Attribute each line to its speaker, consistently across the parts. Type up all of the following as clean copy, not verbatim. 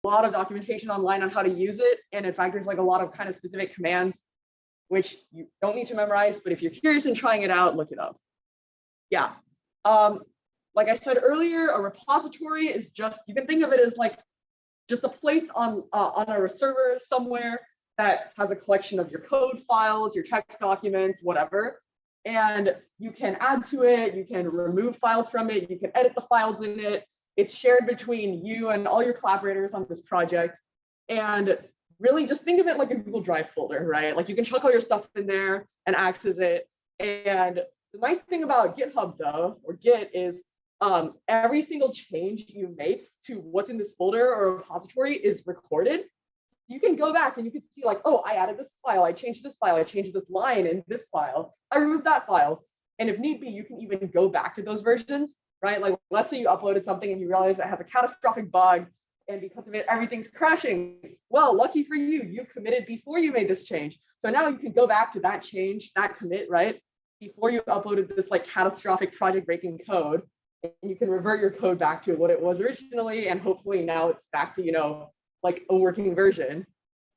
Speaker 1: lot of documentation online on how to use it. And in fact, there's like a lot of kind of specific commands, which you don't need to memorize, but if you're curious in trying it out, look it up. Yeah. Like I said earlier, a repository is just, you can think of it as like just a place on a server somewhere that has a collection of your code files, your text documents, whatever. And you can add to it, you can remove files from it, you can edit the files in it. It's shared between you and all your collaborators on this project. And really just think of it like a Google Drive folder, right? Like you can chuck all your stuff in there and access it. And the nice thing about GitHub though, or Git, is every single change you make to what's in this folder or repository is recorded. You can go back and you can see like, oh, I added this file, I changed this file, I changed this line in this file, I removed that file. And if need be, you can even go back to those versions, right? Like let's say you uploaded something and you realize it has a catastrophic bug, and because of it, everything's crashing. Well, lucky for you, you committed before you made this change. So now you can go back to that change, that commit, right? Before you uploaded this like catastrophic project breaking code, and you can revert your code back to what it was originally. And hopefully now it's back to, you know, like a working version.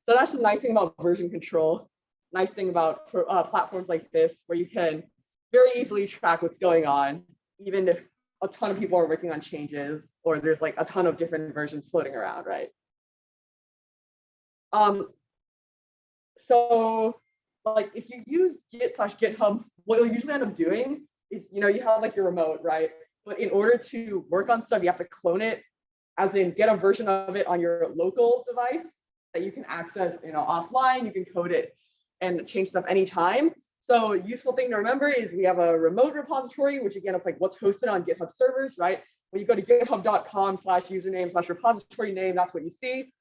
Speaker 1: So that's the nice thing about version control. Nice thing about platforms like this, where you can very easily track what's going on, even if a ton of people are working on changes, or there's like a ton of different versions floating around, right? So like if you use git/github, what you'll usually end up doing is, you know, you have like your remote, right? But in order to work on stuff, you have to clone it, as in get a version of it on your local device that you can access, you know, offline. You can code it and change stuff anytime. So useful thing to remember is we have a remote repository, which again, it's like what's hosted on GitHub servers, right? When you go to github.com/username/repository name, that's what you see.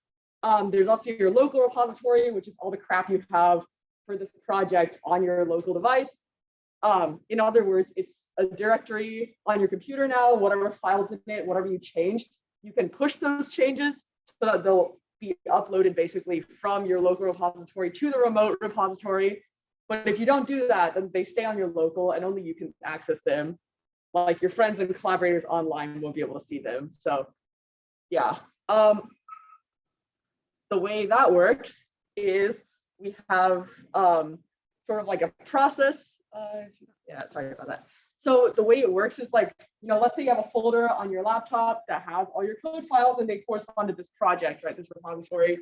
Speaker 1: There's also your local repository, which is all the crap you have for this project on your local device. In other words, it's a directory on your computer now, whatever files in it, whatever you change, you can push those changes so that they'll be uploaded basically from your local repository to the remote repository. But if you don't do that, then they stay on your local and only you can access them. Like your friends and collaborators online won't be able to see them. So yeah, the way that works is we have sort of like a process. Yeah, sorry about that. So the way it works is like, you know, let's say you have a folder on your laptop that has all your code files and they correspond to this project, right? This repository.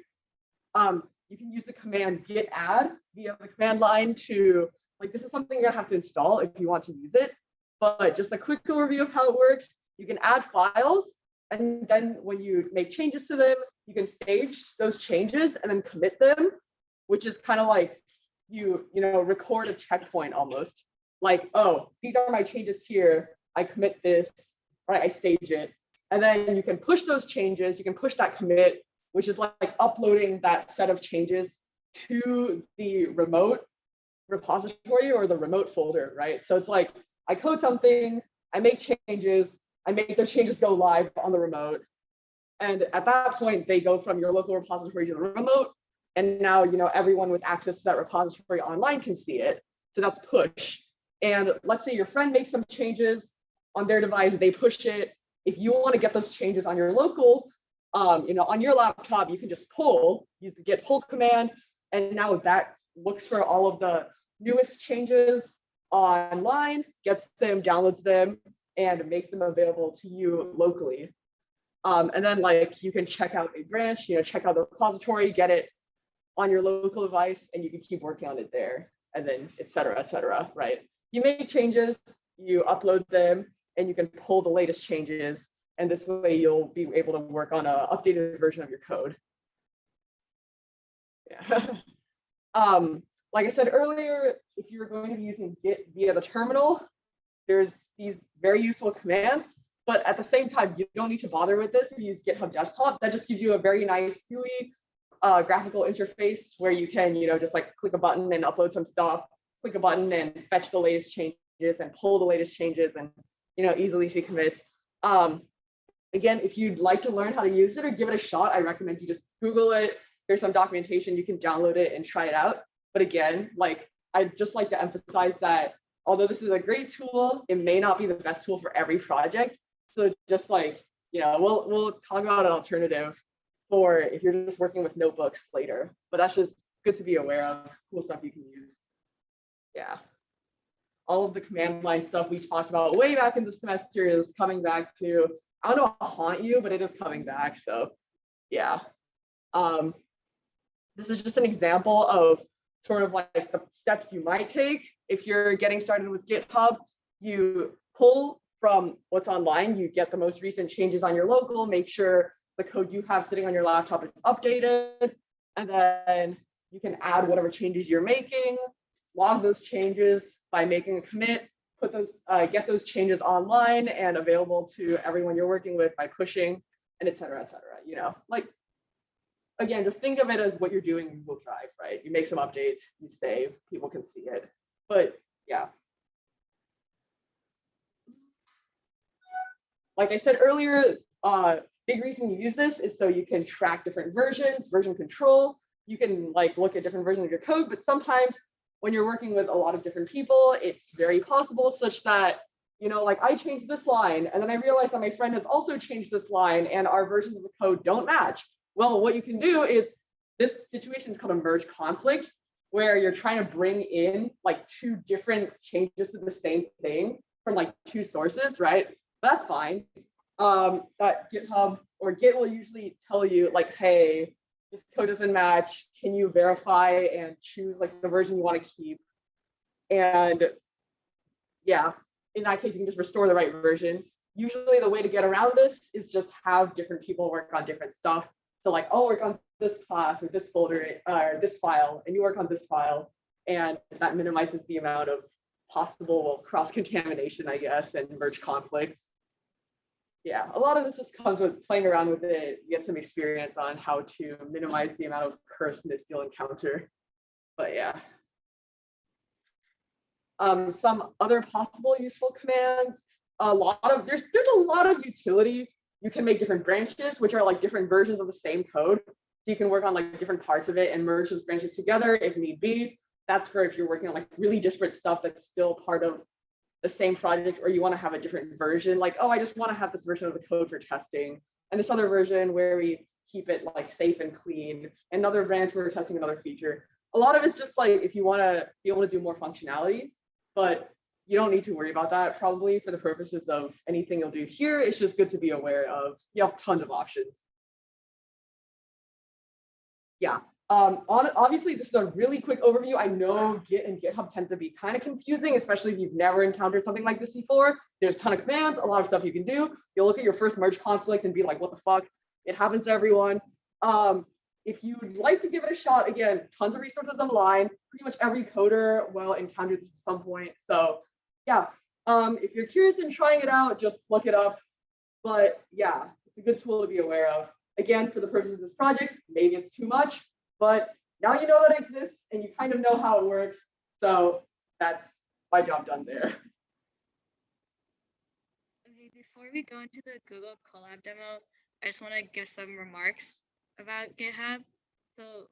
Speaker 1: You can use the command git add via the command line to, like, this is something you're gonna have to install if you want to use it. But just a quick overview of how it works. You can add files, and then when you make changes to them, you can stage those changes and then commit them, which is kind of like you know, record a checkpoint almost. Like, oh, these are my changes here. I commit this, right? I stage it. And then you can push those changes. You can push that commit, which is like uploading that set of changes to the remote repository or the remote folder, right? So it's like, I code something, I make changes, I make those changes go live on the remote. And at that point, they go from your local repository to the remote. And now, you know, everyone with access to that repository online can see it. So that's push. And let's say your friend makes some changes on their device, they push it. If you want to get those changes on your local, you know, on your laptop, you can just pull, use the git pull command. And now that looks for all of the newest changes online, gets them, downloads them, and makes them available to you locally. And then like you can check out a branch, you know, check out the repository, get it on your local device, and you can keep working on it there, and then et cetera, right? You make changes, you upload them, and you can pull the latest changes. And this way you'll be able to work on an updated version of your code. Yeah. Like I said earlier, if you're going to be using Git via the terminal, there's these very useful commands, but at the same time, you don't need to bother with this if you use GitHub Desktop. That just gives you a very nice GUI graphical interface where you can, you know, just like click a button and upload some stuff, click a button and fetch the latest changes and pull the latest changes and, you know, easily see commits. Again, if you'd like to learn how to use it or give it a shot, I recommend you just Google it. There's some documentation, you can download it and try it out. But again, like, I'd just like to emphasize that although this is a great tool, it may not be the best tool for every project. So just like, you know, we'll talk about an alternative for if you're just working with notebooks later. But that's just good to be aware of, cool stuff you can use. Yeah. All of the command line stuff we talked about way back in the semester is coming back to, I don't know how to haunt you, but it is coming back. So yeah. This is just an example of sort of like the steps you might take. If you're getting started with GitHub, you pull from what's online, you get the most recent changes on your local, make sure the code you have sitting on your laptop is updated, and then you can add whatever changes you're making, log those changes by making a commit, put those, get those changes online and available to everyone you're working with by pushing, and et cetera, you know, like, again, just think of it as what you're doing in Google Drive, right? You make some updates, you save, people can see it. But yeah. Like I said earlier, big reason you use this is so you can track different versions, version control. You can like look at different versions of your code, but sometimes when you're working with a lot of different people, it's very possible such that, you know, like I changed this line and then I realized that my friend has also changed this line and our versions of the code don't match. Well, what you can do is, this situation is called a merge conflict, where you're trying to bring in like two different changes to the same thing from like two sources, right? That's fine. That GitHub or Git will usually tell you like, hey, this code doesn't match. Can you verify and choose like the version you want to keep? And yeah, in that case, you can just restore the right version. Usually the way to get around this is just have different people work on different stuff. So like, I'll work on this class or this folder or this file, and you work on this file. And that minimizes the amount of possible cross-contamination, I guess, and merge conflicts. Yeah, a lot of this just comes with playing around with it. You get some experience on how to minimize the amount of cursedness you'll encounter. But yeah. Some other possible useful commands. There's a lot of utility. You can make different branches, which are like different versions of the same code. So you can work on like different parts of it and merge those branches together if need be. That's for if you're working on like really disparate stuff that's still part of the same project, or you want to have a different version. Like, oh, I just want to have this version of the code for testing, and this other version where we keep it like safe and clean. Another branch where we're testing another feature. A lot of it's just like if you want to be able to do more functionalities, but you don't need to worry about that probably for the purposes of anything you'll do here. It's just good to be aware of. You have tons of options. Yeah. Obviously, this is a really quick overview. I know Git and GitHub tend to be kind of confusing, especially if you've never encountered something like this before. There's a ton of commands, a lot of stuff you can do. You'll look at your first merge conflict and be like, what the fuck? It happens to everyone. If you'd like to give it a shot, again, tons of resources online. Pretty much every coder will encounter this at some point. So yeah, if you're curious in trying it out, just look it up. But yeah, it's a good tool to be aware of. Again, for the purposes of this project, maybe it's too much, but now you know that it exists and you kind of know how it works. So that's my job done there.
Speaker 2: Okay, before we go into the Google Colab demo, I just want to give some remarks about GitHub. So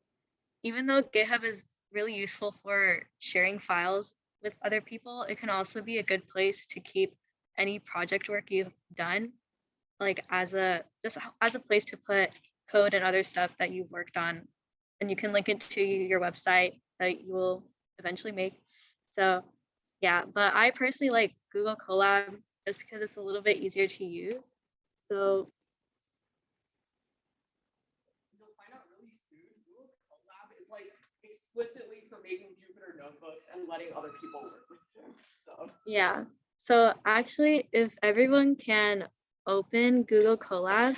Speaker 2: even though GitHub is really useful for sharing files with other people, it can also be a good place to keep any project work you've done, like as a place to put code and other stuff that you've worked on, and you can link it to your website that you will eventually make. So yeah, but I personally like Google Colab just because it's a little bit easier to use. So
Speaker 1: You'll find out really soon, Google Colab is like explicitly for making Jupyter notebooks and letting other people work with them. So
Speaker 2: yeah, so actually, if everyone can open Google Colab,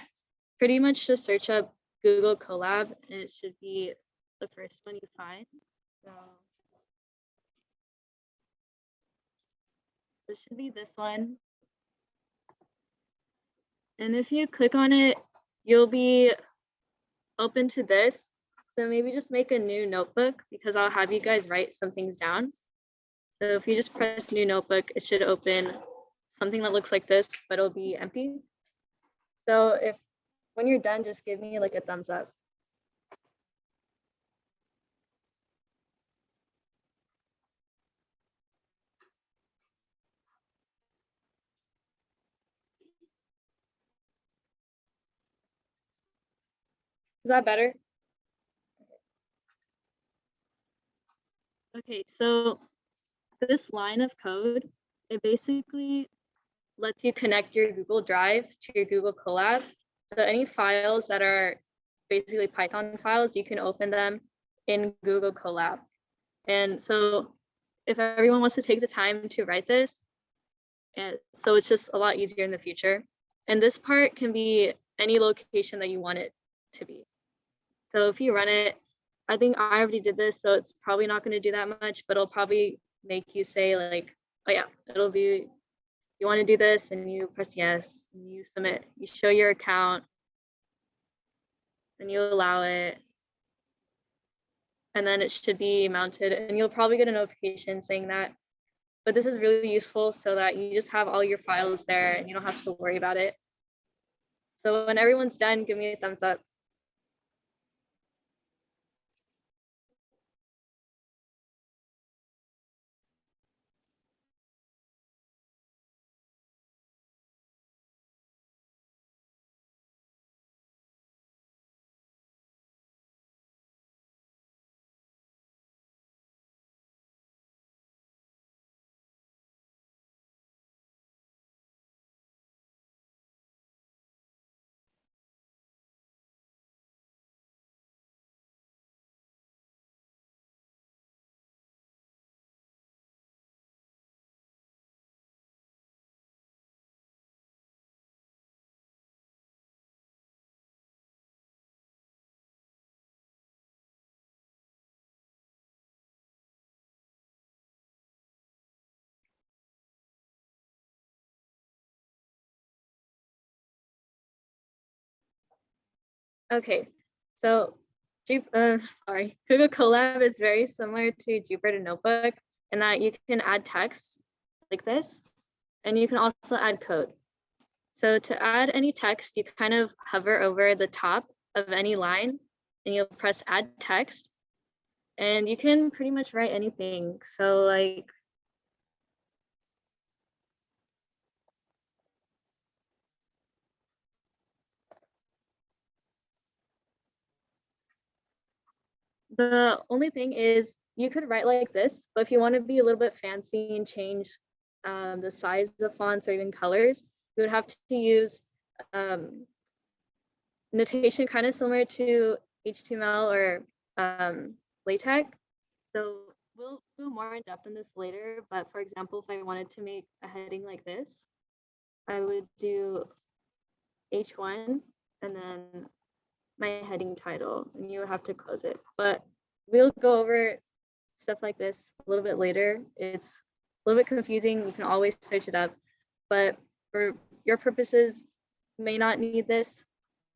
Speaker 2: pretty much just search up Google Colab and it should be the first one you find. So it should be this one. And if you click on it, you'll be open to this. So maybe just make a new notebook because I'll have you guys write some things down. So if you just press new notebook, it should open something that looks like this, but it'll be empty. So when you're done, just give me like a thumbs up. Is that better? Okay, so this line of code, it basically lets you connect your Google Drive to your Google Colab. So any files that are basically Python files, you can open them in Google Colab. And so if everyone wants to take the time to write this, and so it's just a lot easier in the future. And this part can be any location that you want it to be. So if you run it, I think I already did this, so it's probably not going to do that much, but it'll probably make you say like, oh yeah, it'll be, you want to do this, and you press yes, and you submit, you show your account, and you allow it, and then it should be mounted, and you'll probably get a notification saying that. But this is really useful so that you just have all your files there and you don't have to worry about it. So when everyone's done, give me a thumbs up. Okay, so Google Colab is very similar to Jupyter Notebook in that you can add text like this, and you can also add code. So to add any text, you kind of hover over the top of any line and you'll press add text, and you can pretty much write anything. So like, the only thing is you could write like this, but if you want to be a little bit fancy and change the size of fonts or even colors, you would have to use notation kind of similar to HTML or LaTeX. So we'll go more in depth in this later, but for example, if I wanted to make a heading like this, I would do H1 and then my heading title, and you would have to close it. But we'll go over stuff like this a little bit later. It's a little bit confusing. You can always search it up, but for your purposes, you may not need this,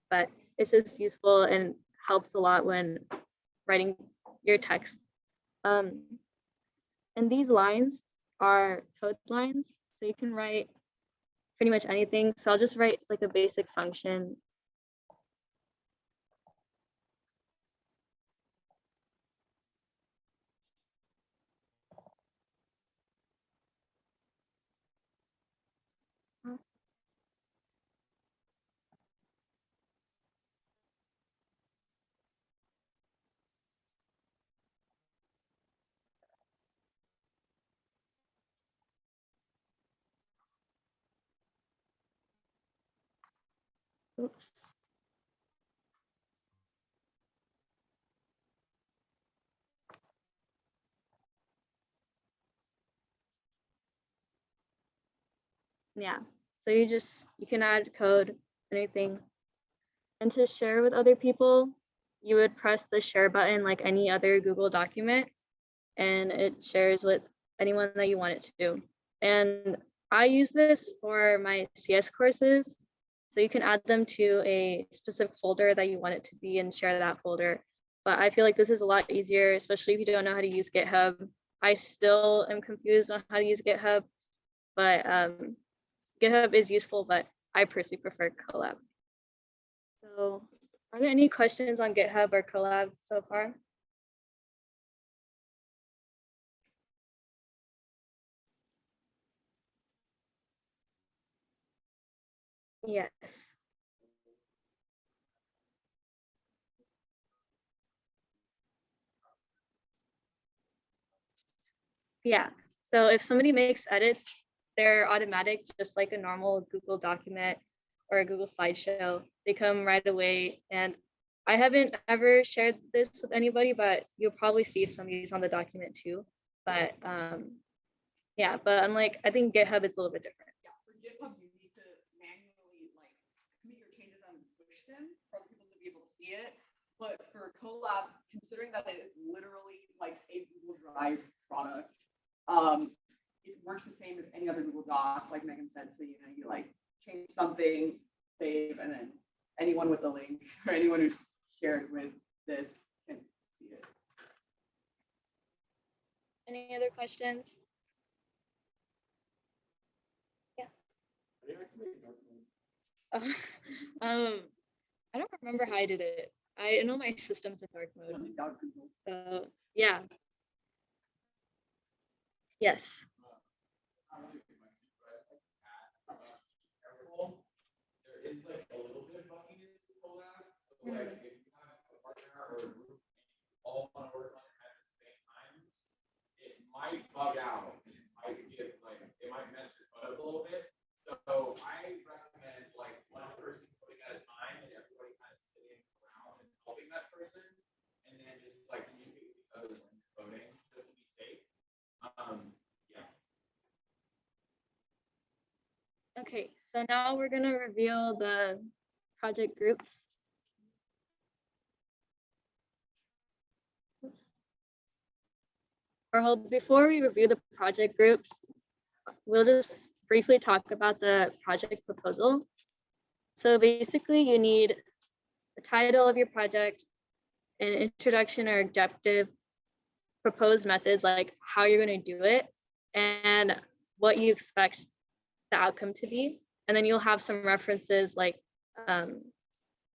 Speaker 2: but it's just useful and helps a lot when writing your text. And these lines are code lines, so you can write pretty much anything. So I'll just write like a basic function. Oops. Yeah, so you can add code, anything. And to share with other people, you would press the share button like any other Google document, and it shares with anyone that you want it to. And I use this for my CS courses. So you can add them to a specific folder that you want it to be and share that folder. But I feel like this is a lot easier, especially if you don't know how to use GitHub. I still am confused on how to use GitHub, but GitHub is useful, but I personally prefer Colab. So are there any questions on GitHub or Colab so far? Yes. Yeah. So if somebody makes edits, they're automatic, just like a normal Google document or a Google slideshow. They come right away. And I haven't ever shared this with anybody, but you'll probably see if somebody's on the document too. But yeah, but unlike, I think GitHub, it's a little bit different.
Speaker 1: Yeah, for GitHub, you need to manually like commit your changes and push them for other people to be able to see it. But for Colab, considering that it is literally like a Google Drive product, it works the same as any other Google Doc, like Megan said. So you like change something, save, and then anyone with the link or anyone who's shared with this can see it.
Speaker 2: Any other questions? I don't remember how I did it. I know my system's in dark mode. So yeah. Yes.
Speaker 3: There is like a little bit of buckiness to collab. So like if you have a partner or a group and you all want to work on it at the same time, it might bug out. It might get like it might mess your code up a little bit. So I recommend like one person coding at a time and everybody kind of sitting around and helping that person, and then just like communicate with each other when you're coding just to be safe. Yeah.
Speaker 2: Okay, so now we're gonna reveal the project groups. Or before we review the project groups, we'll just briefly talk about the project proposal. So basically you need the title of your project, an introduction or objective, proposed methods, like how you're going to do it, and what you expect the outcome to be. And then you'll have some references like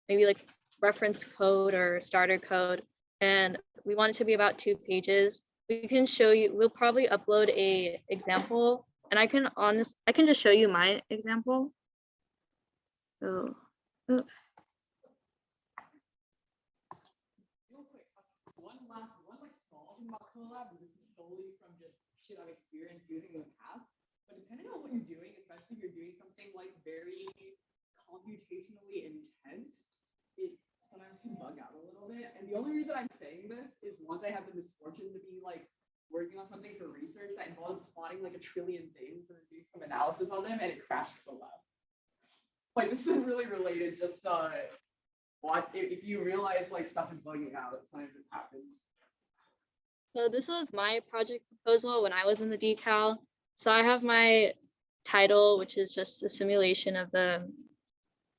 Speaker 2: maybe like reference code or starter code. And we want it to be about 2 pages. We can show you, we'll probably upload a example, and I can just show you my example. So,
Speaker 1: Real quick, one like small thing about Colab, and this is solely from just shit I've experienced using in the past. But depending on what you're doing, especially if you're doing something like very computationally intense, it sometimes can bug out a little bit. And the only reason I'm saying this is once I had the misfortune to be like working on something for research that involved plotting like 1 trillion things and doing some analysis on them, and it crashed Colab. Like this is really related. Just what if you realize like stuff is bugging out, sometimes it happens.
Speaker 2: so this was my project proposal when I was in the DeCal. So I have my title, which is just a simulation of the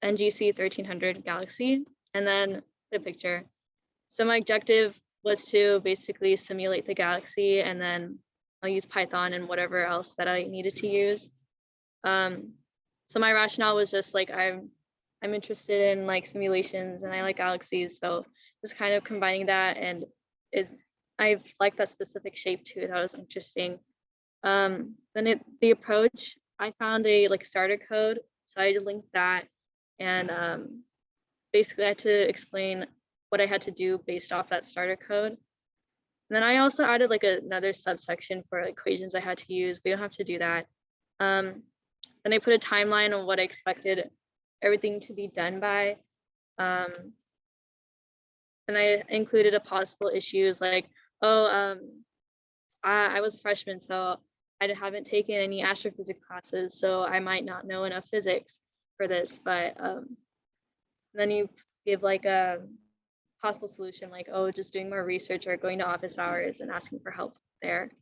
Speaker 2: NGC 1300 galaxy, and then the picture. So my objective was to basically simulate the galaxy, and then I'll use Python and whatever else that I needed to use. So my rationale was just like I'm interested in like simulations and I like galaxies, so just kind of combining that, and I like that specific shape too. That was interesting. Then the approach, I found a like starter code, so I linked that, and basically I had to explain what I had to do based off that starter code. And then I also added like another subsection for equations I had to use. We don't have to do that. Then I put a timeline on what I expected everything to be done by. And I included a possible issues like, oh, I was a freshman, so I haven't taken any astrophysics classes, so I might not know enough physics for this. But then you give like a possible solution, like, oh, just doing more research or going to office hours and asking for help there.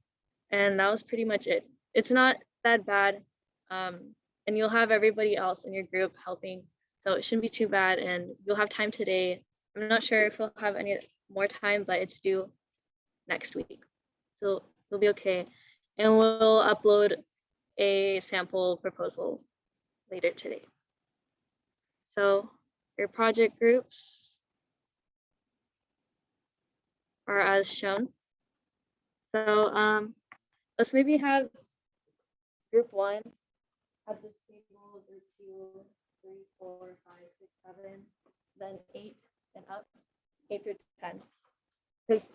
Speaker 2: And that was pretty much it. It's not that bad. And you'll have everybody else in your group helping, so it shouldn't be too bad, and you'll have time today. I'm not sure if we'll have any more time, but it's due next week, so it'll be okay. And we'll upload a sample proposal later today. So your project groups are as shown. So let's maybe have group 1 have this table, group 2, 3, 4, 5, 6, 7, then 8 and up, 8 through 10. Because